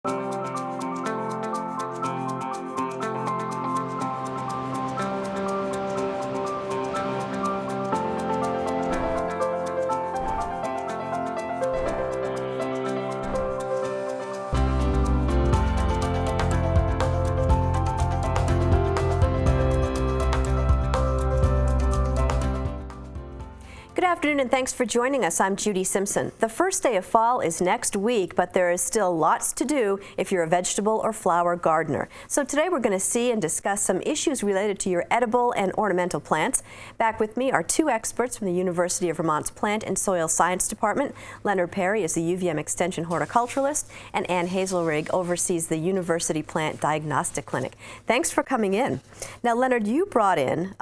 Good afternoon and thanks for joining us. I'm Judy Simpson. The first day of fall is next week, but there is still lots to do if you're a vegetable or flower gardener. So today we're going to see and discuss some issues related to your edible and ornamental plants. Back with me are two experts from the University of Vermont's Plant and Soil Science Department. Leonard Perry is the UVM Extension horticulturalist, and Ann Hazelrig oversees the University Plant Diagnostic Clinic. Thanks for coming in. Now, Leonard, you brought in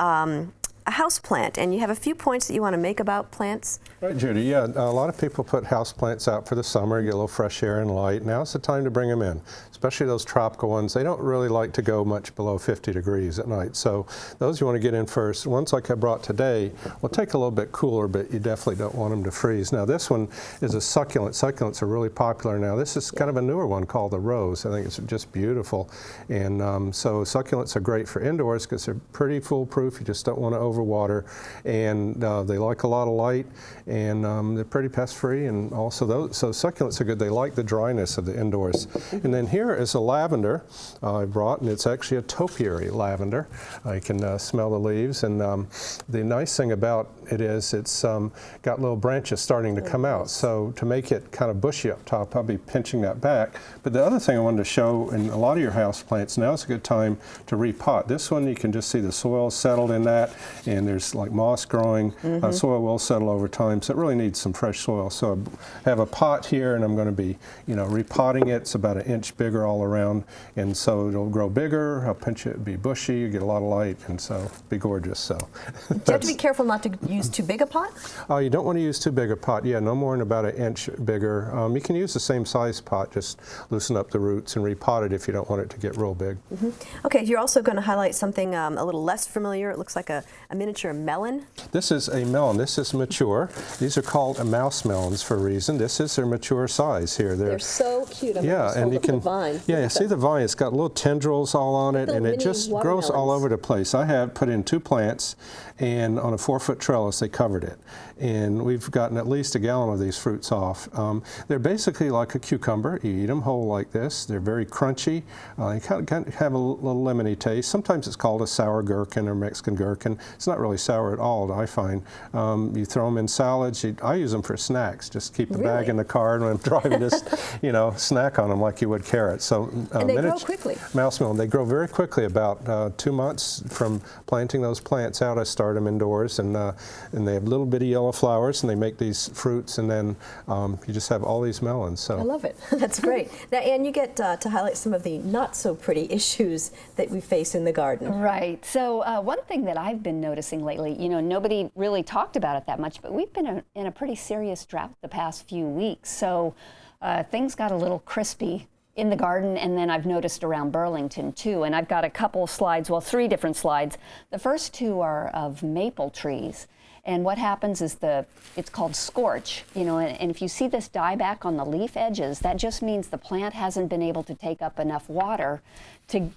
a house plant, and you have a few points that you want to make about plants. Right, Judy. Yeah, a lot of people put house plants out for the summer, get a little fresh air and light. Now's the time to bring them in, especially those tropical ones. They don't really like to go much below 50 degrees at night, so those you want to get in first. Ones like I brought today will take a little bit cooler, but you definitely don't want them to freeze. Now this one is a succulent. Succulents are really popular now. This is kind of a newer one called the Rose. I think it's just beautiful, and so succulents are great for indoors because they're pretty foolproof. You just don't want to overwater, and they like a lot of light, and they're pretty pest-free, and also so succulents are good. They like the dryness of the indoors. And then here is a lavender I brought, and it's actually a topiary lavender. You can smell the leaves, and the nice thing about it is it's got little branches starting to come out, so to make it kind of bushy up top, I'll be pinching that back. But the other thing I wanted to show in a lot of your house plants, now is a good time to repot. This one you can just see the soil settled in that, and there's like moss growing. Soil will settle over time, so it really needs some fresh soil. So I have a pot here, and I'm going to be, repotting it. It's about 1 inch bigger all around, and so it'll grow bigger. I'll pinch it, it'll be bushy, you get a lot of light, and so it'll be gorgeous. So do you have to be careful not to use too big a pot? You don't want to use too big a pot. Yeah, no more than about 1 inch bigger. You can use the same size pot, just loosen up the roots and repot it if you don't want it to get real big. Okay, you're also going to highlight something a little less familiar. It looks like a miniature melon. This is a melon. This is mature. These are called mouse melons for a reason. This is their mature size here. They're so cute. And you can, see the vine. It's got little tendrils all on it, and it just grows all over the place. I have put in 2 plants, and on a 4-foot trellis they covered it, and we've gotten at least 1 gallon of these fruits off. They're basically like a cucumber. You eat them whole like this. They're very crunchy. They kind of have a little lemony taste. Sometimes it's called a sour gherkin or Mexican gherkin. It's not really sour at all, I find. You throw them in salads. I use them for snacks. Just keep the bag in the car, and when I'm driving, just snack on them like you would carrots. So and they grow quickly. Mouse melon. They grow very quickly. About 2 months from planting those plants out, I start them indoors, and they have little bitty yellow flowers, and they make these fruits, and then you just have all these melons. So I love it. That's great. Now, Ann, you get to highlight some of the not so pretty issues that we face in the garden. Right. So one thing that I've been noticing lately, nobody really talked about it that much, but we've been in a pretty serious drought the past few weeks. So things got a little crispy in the garden, and then I've noticed around Burlington too. And I've got a couple slides, well, 3 different slides. The first 2 are of maple trees. And what happens is it's called scorch, and if you see this dieback on the leaf edges, that just means the plant hasn't been able to take up enough water to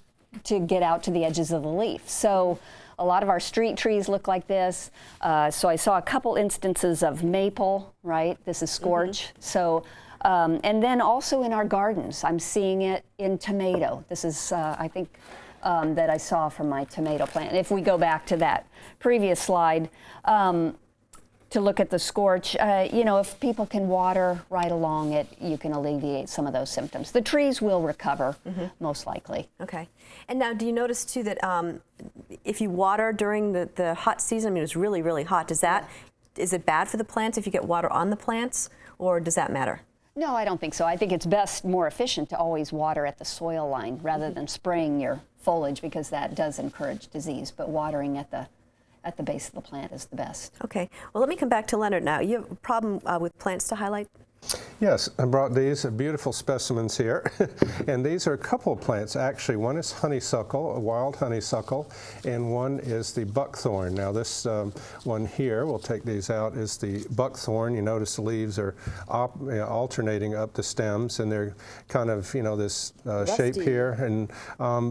get out to the edges of the leaf. So a lot of our street trees look like this. So I saw a couple instances of maple, right? This is scorch. So, and then also in our gardens, I'm seeing it in tomato. This is, I think, that I saw from my tomato plant. If we go back to that previous slide, to look at the scorch, if people can water right along it, you can alleviate some of those symptoms. The trees will recover, most likely. Okay. And now, do you notice too that if you water during the hot season, I mean, it's really, really hot, is it bad for the plants if you get water on the plants, or does that matter? No, I don't think so. I think it's more efficient to always water at the soil line rather than spraying your foliage, because that does encourage disease, but watering at the base of the plant is the best. Okay. Well, let me come back to Leonard now. You have a problem with plants to highlight? Yes, I brought these beautiful specimens here. And these are a couple of plants, actually. One is honeysuckle, a wild honeysuckle, and one is the buckthorn. Now this one here, we'll take these out, is the buckthorn. You notice the leaves are alternating up the stems, and they're kind of, this shape here, and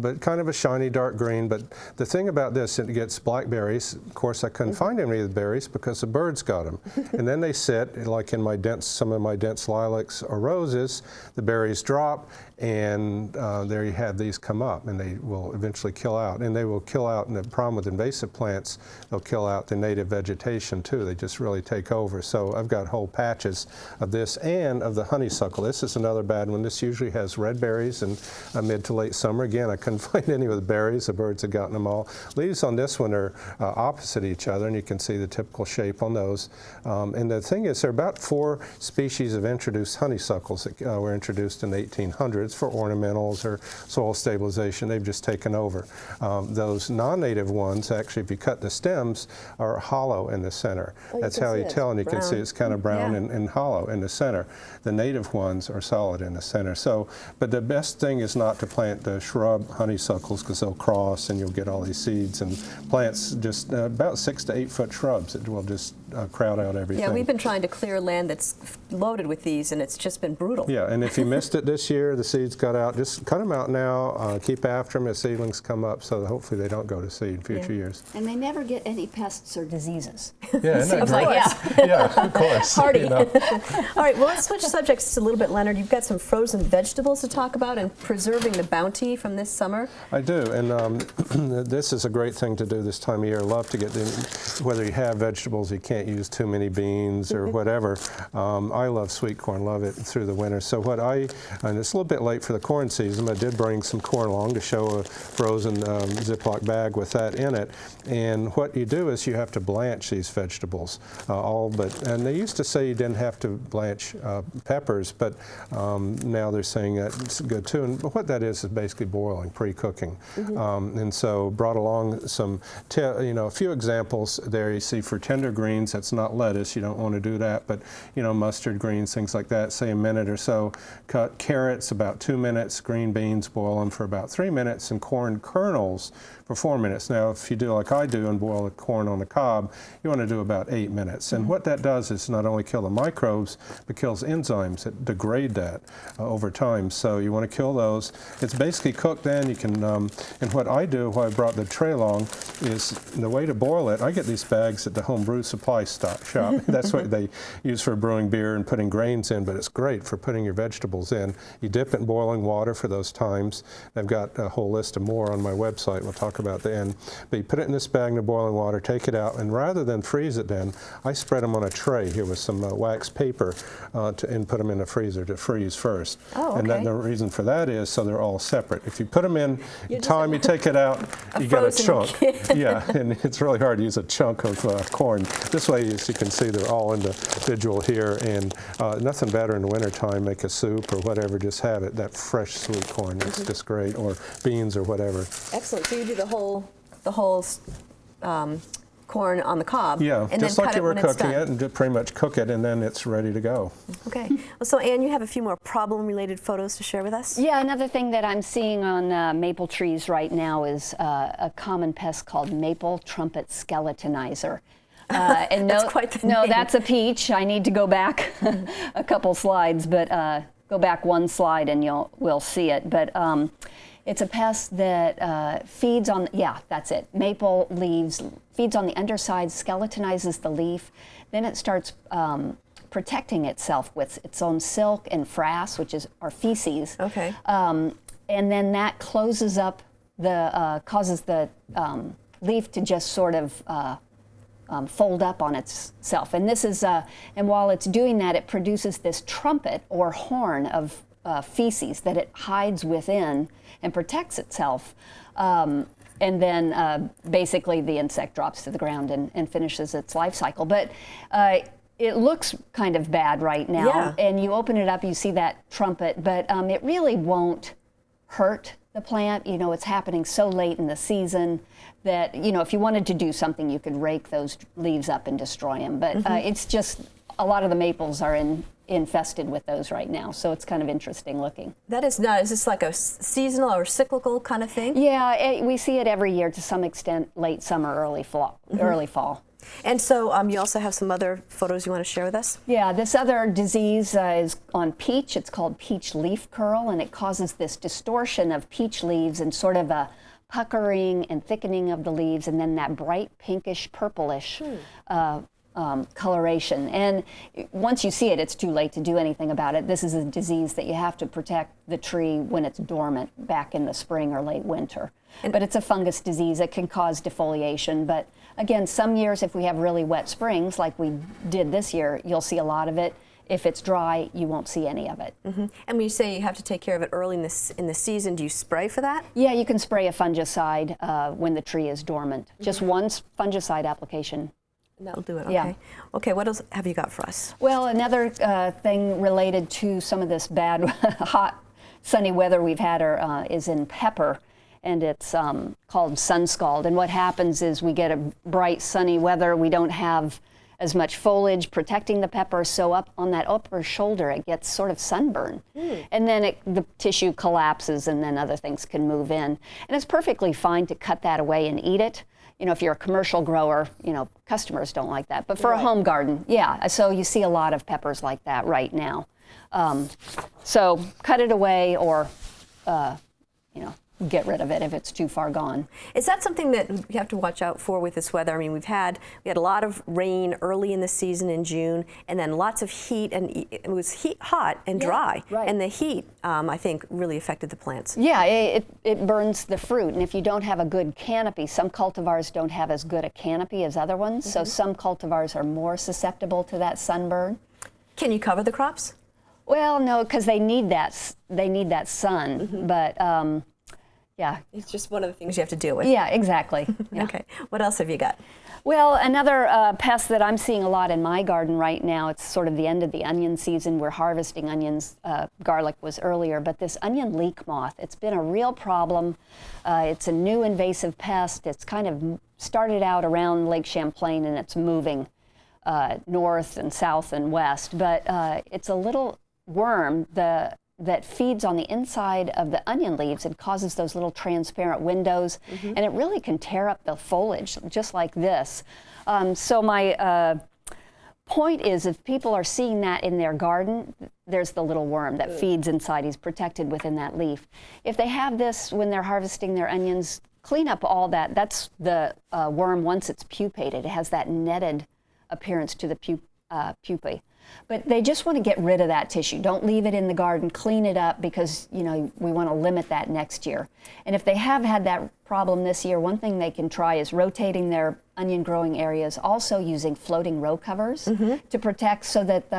but kind of a shiny dark green. But the thing about this, it gets blackberries. Of course, I couldn't find any of the berries because the birds got them. And then they sit, like in some of my dense lilacs or roses, the berries drop, and there you have these come up, and they will eventually kill out. And they will kill out, and the problem with invasive plants, they'll kill out the native vegetation too. They just really take over. So I've got whole patches of this and of the honeysuckle. This is another bad one. This usually has red berries in mid to late summer. Again, I couldn't find any with the berries. The birds have gotten them all. Leaves on this one are opposite each other, and you can see the typical shape on those. And the thing is, there are about 4 species of introduced honeysuckles that were introduced in the 1800s for ornamentals or soil stabilization. They've just taken over. Those non-native ones, actually, if you cut the stems, are hollow in the center. That's how you tell, and you can see it's kind of brown and hollow in the center. The native ones are solid in the center. So, but the best thing is not to plant the shrub honeysuckles because they'll cross and you'll get all these seeds, and plants just about 6 to 8 foot shrubs that will just crowd out everything. Yeah, we've been trying to clear land that's loaded with these, and it's just been brutal. Yeah, and if you missed it this year, the seeds got out, just cut them out now, keep after them as seedlings come up, so that hopefully they don't go to seed in future years. And they never get any pests or diseases. Yeah, isn't that great? Like, Yeah, of course. Hardy. All right, well, let's switch subjects a little bit, Leonard. You've got some frozen vegetables to talk about and preserving the bounty from this summer. I do, and this is a great thing to do this time of year. I love to get whether you have vegetables, you can't use too many beans or whatever. I love sweet corn, love it through the winter. So and it's a little bit late for the corn season, but I did bring some corn along to show a frozen Ziploc bag with that in it. And what you do is you have to blanch these vegetables, and they used to say you didn't have to blanch peppers, but now they're saying that's good too. And what that is basically boiling, pre-cooking. And so brought along some, a few examples there. You see for tender greens, that's not lettuce, you don't want to do that, but mustard greens, things like that, say a minute or so. Cut carrots about 2 minutes, green beans, boil them for about 3 minutes, and corn kernels for 4 minutes. Now, if you do like I do and boil the corn on the cob, you want to do about 8 minutes. And what that does is not only kill the microbes, but kills enzymes that degrade that over time. So you want to kill those. It's basically cooked then. You can, and what I do, why I brought the tray along, is the way to boil it. I get these bags at the home brew supply shop. That's what they use for brewing beer and putting grains in, but it's great for putting your vegetables in. You dip it in boiling water for those times. I've got a whole list of more on my website. We'll talk about the end. But you put it in this bag in the boiling water, take it out, and rather than freeze it then, I spread them on a tray here with some wax paper and put them in the freezer to freeze first. Oh, okay. And then the reason for that is so they're all separate. If you put them in, the time you take it out, you get a chunk. Yeah, and it's really hard to use a chunk of corn. This way, as you can see, they're all individual here, and nothing better in the wintertime, make a soup or whatever, just have it, that fresh sweet corn. It's just great, or beans or whatever. Excellent. So you do the whole corn on the cob. Yeah, and just then like cut you were when it's cooking done. it, and just pretty much cook it, and then it's ready to go. Okay. Well, so Ann, you have a few more problem-related photos to share with us? Yeah, another thing that I'm seeing on maple trees right now is a common pest called maple trumpet skeletonizer. And That's quite the name. that's a peach. I need to go back a couple slides, but go back one slide and we'll see it. But it's a pest that feeds on, that's it. Maple leaves, feeds on the underside, skeletonizes the leaf. Then it starts protecting itself with its own silk and frass, which is our feces. Okay. And then that closes up causes the leaf to just sort of fold up on itself. And this is, and while it's doing that, it produces this trumpet or horn of feces that it hides within and protects itself. And then basically the insect drops to the ground and finishes its life cycle. But it looks kind of bad right now. Yeah. And you open it up, you see that trumpet, but it really won't hurt the plant. It's happening so late in the season that, if you wanted to do something, you could rake those leaves up and destroy them. But it's just, a lot of the maples are in infested with those right now. So it's kind of interesting looking. That is not, is this like a seasonal or cyclical kind of thing? Yeah, we see it every year to some extent, late summer, early fall. Early fall. And so you also have some other photos you want to share with us? Yeah, this other disease is on peach. It's called peach leaf curl, and it causes this distortion of peach leaves and sort of a puckering and thickening of the leaves, and then that bright pinkish purplish coloration. And once you see it, it's too late to do anything about it. This is a disease that you have to protect the tree when it's dormant back in the spring or late winter. But it's a fungus disease. It can cause defoliation. But again, some years if we have really wet springs like we did this year, you'll see a lot of it. If it's dry, you won't see any of it. And when you say you have to take care of it early in the season, do you spray for that? Yeah, you can spray a fungicide when the tree is dormant. Just one fungicide application. That'll do it, okay. Yeah. Okay, what else have you got for us? Well, another thing related to some of this bad, hot, sunny weather we've had is in pepper, and it's called sun scald. And what happens is we get a bright, sunny weather. We don't have as much foliage protecting the pepper, so up on that upper shoulder it gets sort of sunburn. And then the tissue collapses, and then other things can move in. And it's perfectly fine to cut that away and eat it. You know, if you're a commercial grower, you know, customers don't like that. But for a home garden, yeah. So you see a lot of peppers like that right now. So cut it away or, you know, get rid of it if it's too far gone. Is that something that you have to watch out for with this weather? I mean, we had a lot of rain early in the season in June, and then lots of heat, and it was hot and dry. Right. And the heat, I think, really affected the plants. Yeah, it burns the fruit, and if you don't have a good canopy, some cultivars don't have as good a canopy as other ones, so some cultivars are more susceptible to that sunburn. Can you cover the crops? Well, no, because they need that sun, but yeah. It's just one of the things you have to deal with. Yeah, exactly. Yeah. Okay. What else have you got? Well, another pest that I'm seeing a lot in my garden right now, it's sort of the end of the onion season. We're harvesting onions. Garlic was earlier, but this onion leek moth, it's been a real problem. It's a new invasive pest. It's kind of started out around Lake Champlain, and it's moving north and south and west. But it's a little worm that feeds on the inside of the onion leaves and causes those little transparent windows, and it really can tear up the foliage just like this. So my point is, if people are seeing that in their garden, there's the little worm that feeds inside. He's protected within that leaf. If they have this when they're harvesting their onions, clean up all that. That's the worm once it's pupated. It has that netted appearance to the pupae. But they just want to get rid of that tissue. Don't leave it in the garden. Clean it up, because you know we want to limit that next year. And if they have had that problem this year, one thing they can try is rotating their onion growing areas, also using floating row covers to protect, so that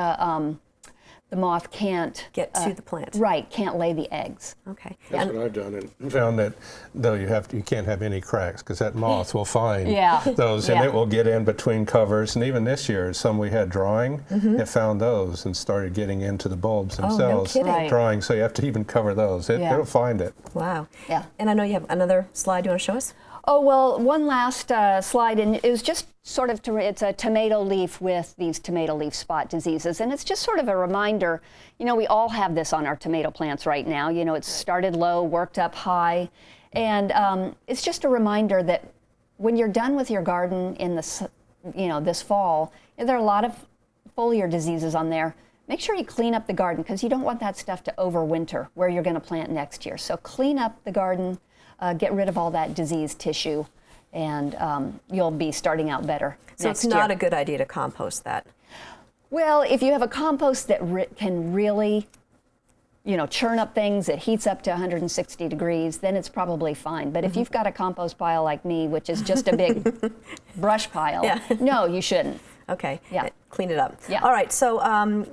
the moth can't Get to the plant. Right, can't lay the eggs. Okay. That's what I've done, and found that though you can't have any cracks, because that moth will find those, and it will get in between covers. And even this year, some we had drying, it found those and started getting into the bulbs themselves, kidding. Right. drying. So you have to even cover those. It'll find it. Wow. Yeah. And I know you have another slide you want to show us? Oh, well, one last slide, and it was just sort of, it's a tomato leaf with these tomato leaf spot diseases, and it's just sort of a reminder, you know, we all have this on our tomato plants right now. You know, it's started low, worked up high, and it's just a reminder that when you're done with your garden in this fall, there are a lot of foliar diseases on there. Make sure you clean up the garden, because you don't want that stuff to overwinter where you're going to plant next year. So clean up the garden. Get rid of all that diseased tissue, and you'll be starting out better So next it's not year. a good idea to compost that. Well, if you have a compost that can really, you know, churn up things, it heats up to 160 degrees, then it's probably fine. But if you've got a compost pile like me, which is just a big brush pile, no, you shouldn't. Okay. Yeah. Clean it up. Yeah. All right. So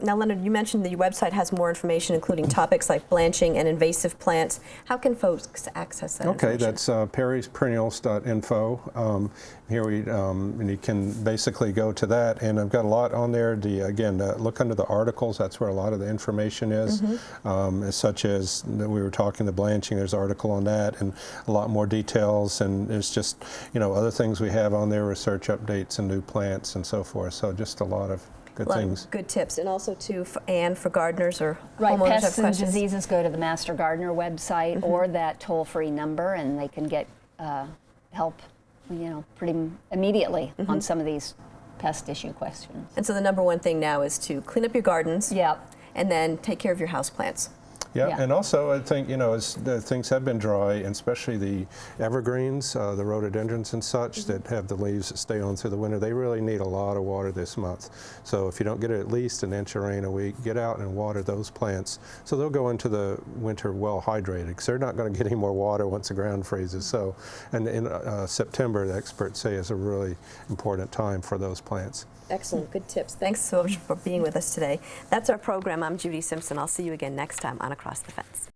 now, Leonard, you mentioned that your website has more information, including topics like blanching and invasive plants. How can folks access that Okay, information? that's perrysperennials.info. Here and you can basically go to that, and I've got a lot on there. Look under the articles. That's where a lot of the information is, such as we were talking the blanching. There's an article on that, and a lot more details. And there's just other things we have on there, research updates and new plants and so forth. So just a lot of good A lot things. of good tips, and also too, Anne, for gardeners or Right, homeowners have pests and questions. diseases, go to the Master Gardener website or that toll-free number, and they can get help, pretty immediately on some of these pest issue questions. And so the number one thing now is to clean up your gardens. Yeah. And then take care of your houseplants. Yeah, Yeah. and also I think, as the things have been dry, and especially the evergreens, the rhododendrons and such that have the leaves that stay on through the winter, they really need a lot of water this month. So if you don't get at least an inch of rain a week, get out and water those plants so they'll go into the winter well hydrated, because they're not going to get any more water once the ground freezes. So, and in September, the experts say is a really important time for those plants. Excellent, good tips. Thanks so much for being with us today. That's our program. I'm Judy Simpson. I'll see you again next time on Across the Fence.